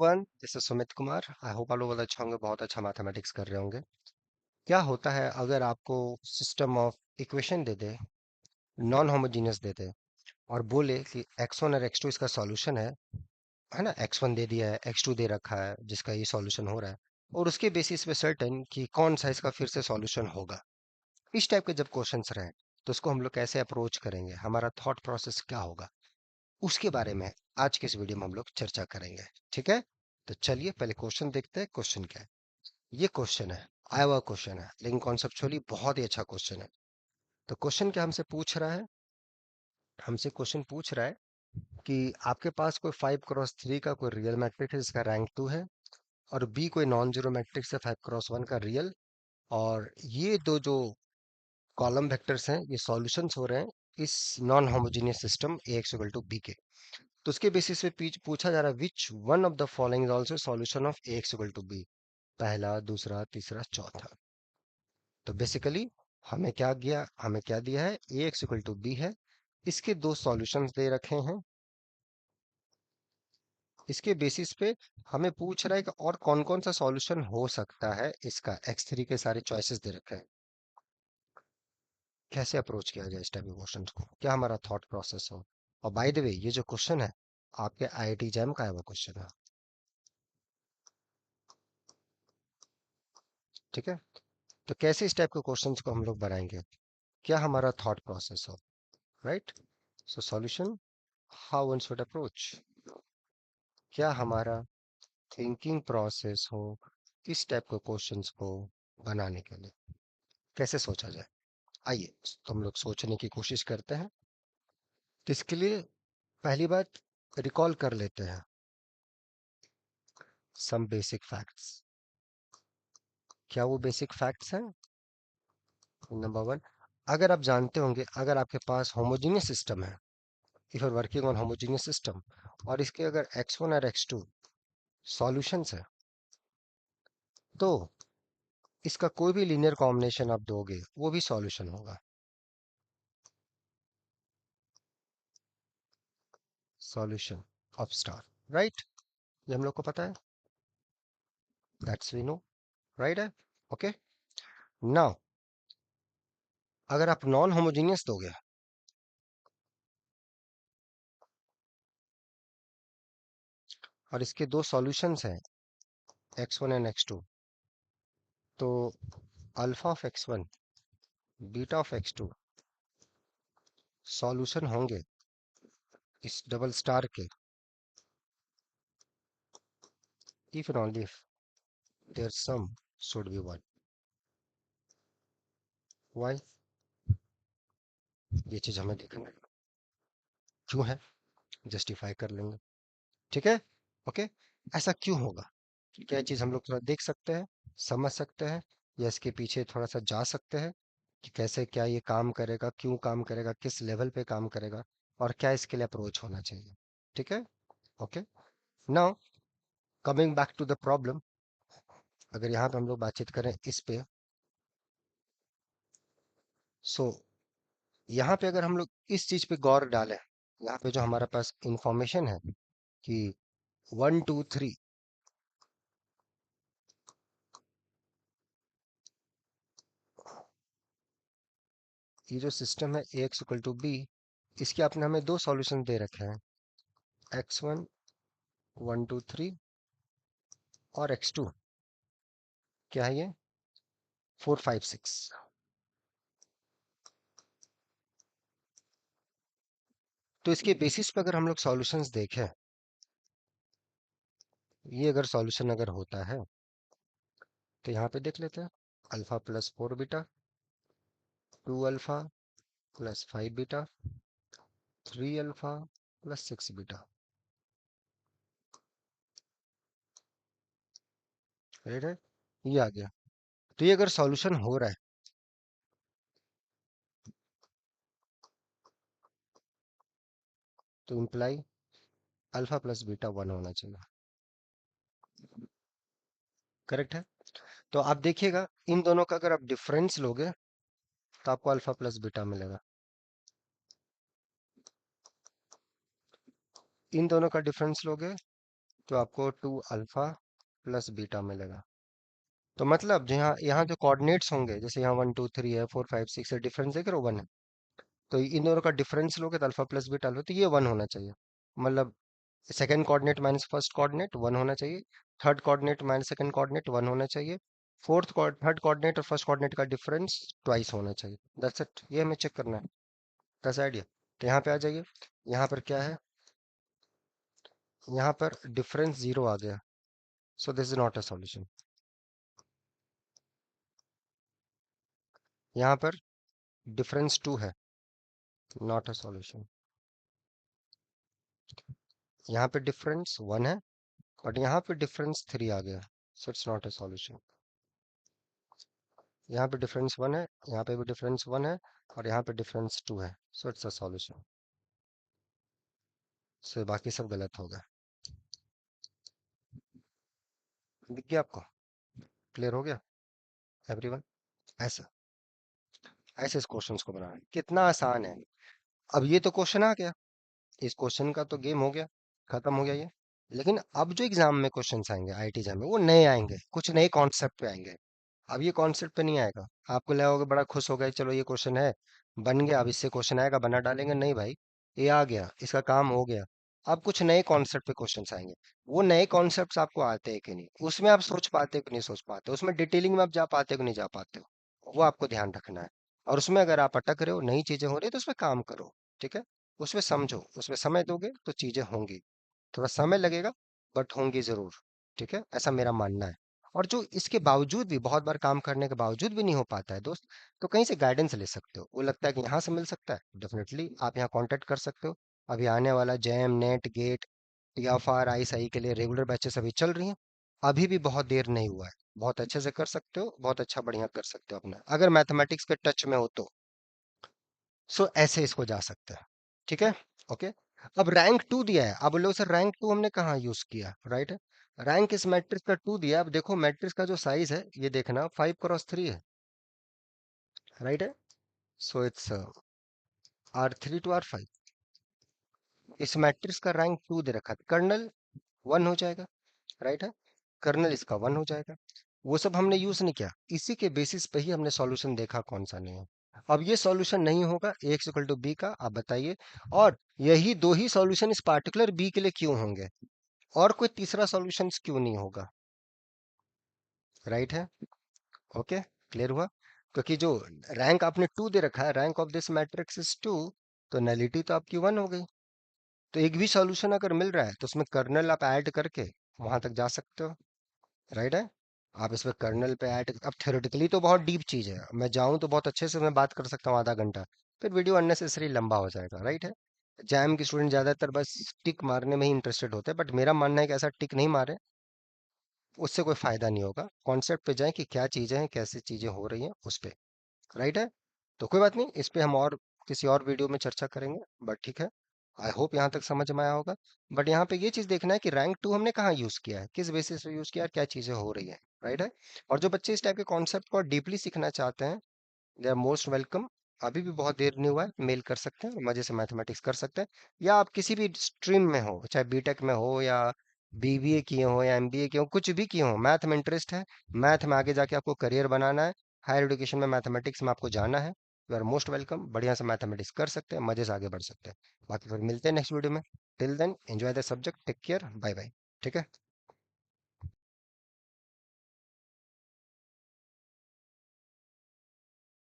One this is Sumit Kumar. I hope आप लोग बहुत अच्छा होंगे, बहुत अच्छा मैथमेटिक्स कर रहे होंगे। क्या होता है अगर आपको सिस्टम ऑफ इक्वेशन दे दे, नॉन होमोजीनियस दे दे और बोले कि एक्स वन और एक्स टू इसका सॉल्यूशन है ना। एक्स वन दे दिया है, एक्स टू दे रखा है जिसका ये सॉल्यूशन हो रहा है, और उसके बेसिस पे सर्टेन कि कौन सा इसका फिर से सॉल्यूशन होगा। इस टाइप के जब क्वेश्चंस रहे तो उसको हम लोग कैसे अप्रोच करेंगे, हमारा थॉट प्रोसेस क्या होगा, उसके बारे में आज के इस वीडियो में हम लोग चर्चा करेंगे। ठीक है, तो चलिए पहले क्वेश्चन देखते हैं। क्वेश्चन क्या है? ये क्वेश्चन है, आया हुआ क्वेश्चन है, लेकिन कॉन्सेप्चुअली बहुत ही अच्छा क्वेश्चन है। तो क्वेश्चन क्या हमसे पूछ रहा है? हमसे क्वेश्चन पूछ रहा है कि आपके पास कोई 5x3 का कोई रियल मैट्रिक्स है जिसका रैंक 2 है, और बी कोई नॉन जीरो मैट्रिक्स है 5x1 का रियल, और ये दो जो कॉलम वेक्टर्स हैं ये सॉल्यूशंस हो रहे हैं इस non homogeneous system A X equal to B के। तो उसके बेसिस पे पूछा जा रहा है which one of the following is also solution of A X equal to B. पहला, दूसरा, तीसरा, चौथा। तो बेसिकली हमें क्या दिया है? ए एक्स इक्वल टू बी है, इसके दो सॉल्यूशंस दे रखे हैं। इसके बेसिस पे हमें पूछ रहा है कि और कौन कौन सा सॉल्यूशन हो सकता है इसका। एक्स थ्री के सारे चॉइसेस दे रखे हैं। कैसे अप्रोच किया जाए इस टाइप के क्वेश्चन को, क्या हमारा थॉट प्रोसेस हो। और बाय द वे ये जो क्वेश्चन है आपके आईआईटी जैम का है वो क्वेश्चन है। ठीक है, तो कैसे इस टाइप के क्वेश्चंस को हम लोग बनाएंगे, क्या हमारा थॉट प्रोसेस हो, right. So solution, how one should approach, क्या हमारा थिंकिंग प्रोसेस हो इस टाइप के क्वेश्चंस को बनाने के लिए, कैसे सोचा जाए। आइए तो हम लोग सोचने की कोशिश करते हैं। तो इसके लिए पहली बात रिकॉल कर लेते हैं सम बेसिक फैक्ट्स। क्या वो बेसिक फैक्ट्स हैं? नंबर वन, अगर आप जानते होंगे, अगर आपके पास होमोजीनियस सिस्टम है, if are working on homogeneous system, और इसके अगर x1 और x2 सॉल्यूशंस है, तो इसका कोई भी लीनियर कॉम्बिनेशन आप दोगे वो भी सॉल्यूशन होगा। Solution of star, right. ये हम लोग को पता है, दैट्स वी नो, राइट है। ओके, नाउ अगर आप नॉन होमोजीनियस दोगे और इसके दो सॉल्यूशंस हैं x1 एंड x2, तो alpha of x1, beta of x2 solution होंगे इस डबल स्टार के, if and only if their sum should be 1। why? ये चीज हमें देखना है, क्यों है, जस्टिफाई कर लेंगे। ठीक है, ओके। ऐसा क्यों होगा, क्या ये चीज हम लोग थोड़ा देख सकते हैं, समझ सकते हैं, या इसके पीछे थोड़ा सा जा सकते हैं कि कैसे क्या ये काम करेगा, क्यों काम करेगा, किस लेवल पे काम करेगा, और क्या इसके लिए अप्रोच होना चाहिए। ठीक है, okay. Now coming back to the problem, अगर यहाँ पे हम लोग बातचीत करें इस पे, सो यहाँ पे अगर हम लोग इस चीज पे गौर डालें, यहाँ पे जो हमारे पास इंफॉर्मेशन है कि 1 2 3, ये जो सिस्टम है ए एक्स इक्वल टू बी, इसके आपने हमें दो सॉल्यूशन दे रखे हैं, x1 1 2 3 और x2 क्या है, ये 4 5 6। तो इसके बेसिस पे अगर हम लोग सॉल्यूशंस देखें, ये अगर सॉल्यूशन अगर होता है तो यहाँ पे देख लेते हैं, alpha plus 4 beta, 2 alpha plus 5 beta, 3 alpha plus 6 beta, right है। ये आ गया। तो ये अगर सॉल्यूशन हो रहा है, तो इम्प्लाई अल्फा प्लस बीटा 1 होना चाहिए, करेक्ट है। तो आप देखिएगा इन दोनों का अगर आप डिफरेंस लोगे तो आपको अल्फा प्लस बीटा मिलेगा। इन दोनों का डिफरेंस लोगे तो आपको 2 अल्फा प्लस बीटा मिलेगा। तो मतलब जहाँ यहाँ जो कोऑर्डिनेट्स होंगे, जैसे यहाँ 1 2 3 है, 4 5 6 है, डिफरेंस देख रहे हो 1 है। तो इन दोनों का डिफरेंस लोगे तो अल्फा प्लस बीटा लो, तो ये 1 होना चाहिए। मतलब second coordinate minus first coordinate 1 होना चाहिए। Third coordinate minus second coordinate 1 होना चाहिए। थर्ड कोऑर्डिनेट और फर्स्ट कोऑर्डिनेट का डिफरेंस ट्वाइस होना चाहिए। दैट्स इट, ये हमें चेक करना है। That's idea. तो यहाँ पे आ जाइए। यहाँ पर क्या है, यहाँ पर डिफरेंस 0 आ गया, so this is not a solution. यहाँ पर डिफरेंस 2 है, नॉट अ सॉल्यूशन। यहाँ पे डिफरेंस 1 है, बट यहाँ पे डिफरेंस 3 आ गया, so it's not a solution. यहाँ पे डिफरेंस 1 है, यहाँ पे भी डिफरेंस 1 है, और यहाँ पे डिफरेंस 2 है, सो इट्स अ सॉल्यूशन। सो बाकी सब गलत हो गया। दिख गया आपको? क्लियर हो गया एवरीवन? ऐसा, ऐसे इस क्वेश्चंस को बनाना कितना आसान है। अब ये तो क्वेश्चन आ गया, इस क्वेश्चन का तो गेम हो गया, खत्म हो गया ये। लेकिन अब जो एग्जाम में क्वेश्चंस आएंगे आईटी एग्जाम में, वो नए आएंगे, कुछ नए कॉन्सेप्ट पे आएंगे। अब ये कॉन्सेप्ट पे नहीं आएगा। आपको लगेगा बड़ा खुश हो गए, चलो ये क्वेश्चन है, बन गया, अब इससे क्वेश्चन आएगा बना डालेंगे। नहीं भाई, ये आ गया, इसका काम हो गया। अब कुछ नए कॉन्सेप्ट पे क्वेश्चंस आएंगे। वो नए कॉन्सेप्ट्स आपको आते हैं कि नहीं, उसमें आप सोच पाते हो कि नहीं सोच पाते हो, उसमें डिटेलिंग में आप जा पाते हो कि नहीं जा पाते हो, वो आपको ध्यान रखना है। और उसमें अगर आप अटक रहे हो, नई चीजें हो रही है, तो उसमें काम करो। ठीक है, उसमें समझो, उसमें समय दोगे तो चीजें होंगी। थोड़ा समय लगेगा, बट होंगी जरूर। ठीक है, ऐसा मेरा मानना है। और जो इसके बावजूद भी, बहुत बार काम करने के बावजूद भी नहीं हो पाता है दोस्त, तो कहीं से गाइडेंस ले सकते हो। वो लगता है कि यहाँ से मिल सकता है, डेफिनेटली आप यहाँ कांटेक्ट कर सकते हो। अभी आने वाला जैम नेट गेट या फार आई सही के लिए रेगुलर बैचेस अभी चल रही हैं। अभी भी बहुत देर नहीं हुआ है, बहुत अच्छे से कर सकते हो, बहुत अच्छा बढ़िया कर सकते हो अपना, अगर मैथमेटिक्स के टच में हो तो। सो ऐसे इसको जा सकते हैं। ठीक है, ओके। अब रैंक 2 दिया है, अब बोलो सर रैंक 2 हमने कहाँ यूज किया, राइट है। रैंक इस मैट्रिक्स का 2 दिया है। अब देखो मैट्रिक्स का जो साइज है, ये देखना 5 क्रॉस 3 है, राइट है। So it's R3 to R5। इस मैट्रिक्स का रैंक 2 दे रखा है, कर्नल 1 हो जाएगा, राइट है। कर्नल इसका 1 हो जाएगा। वो सब हमने यूज नहीं किया, इसी के बेसिस पे ही हमने सॉल्यूशन देखा कौन सा नहीं है। अब ये सॉल्यूशन नहीं होगा Ax इक्वल टू बी का, आप बताइए। और यही दो ही सॉल्यूशन इस पार्टिकुलर बी के लिए क्यों होंगे, और कोई तीसरा सॉल्यूशन क्यों नहीं होगा, राइट है। ओके, क्लियर हुआ। क्योंकि जो रैंक आपने 2 दे रखा है, rank of this matrix is 2, तो नलिटी तो आपकी 1 हो गई। तो एक भी सॉल्यूशन अगर मिल रहा है तो उसमें कर्नल आप ऐड करके वहां तक जा सकते हो, राइट है। आप इसमें कर्नल पे ऐड, अब थ्योरेटिकली तो बहुत डीप चीज है, मैं जाऊं तो बहुत अच्छे से मैं बात कर सकता हूँ आधा घंटा, फिर वीडियो अननेसेसरी लंबा हो जाएगा, राइट है। जैम की स्टूडेंट ज्यादातर बस टिक मारने में ही इंटरेस्टेड होते हैं, बट मेरा मानना है कि ऐसा टिक नहीं मारे, उससे कोई फायदा नहीं होगा। कॉन्सेप्ट पे जाएं कि क्या चीजें हैं, कैसी चीजें हो रही हैं उस पे, राइट है। तो कोई बात नहीं, इस पे हम और किसी और वीडियो में चर्चा करेंगे, बट ठीक है। आई होप यहाँ तक समझ में आया होगा। बट यहाँ पे ये चीज देखना है कि रैंक 2 हमने कहाँ यूज किया है, किस बेसिस पे यूज किया है, क्या चीजें हो रही है, राइट है। और जो बच्चे इस टाइप के कॉन्सेप्ट को डीपली सीखना चाहते हैं, दे आर मोस्ट वेलकम। अभी भी बहुत देर नहीं हुआ है, मेल कर सकते हैं, मजे से मैथमेटिक्स कर सकते हैं। या आप किसी भी स्ट्रीम में हो, चाहे बीटेक में हो या बीबीए किए हो या एमबीए किए हो, कुछ भी किए हो, मैथ में इंटरेस्ट है, मैथ में आगे जाके आपको करियर बनाना है, हायर एजुकेशन में मैथमेटिक्स में आपको जाना है, यू आर मोस्ट वेलकम। बढ़िया से मैथमेटिक्स कर सकते हैं, मजे से आगे बढ़ सकते हैं। बाकी फिर मिलते हैं नेक्स्ट वीडियो में। Till then enjoy the subject, take care, bye bye. ठीक है।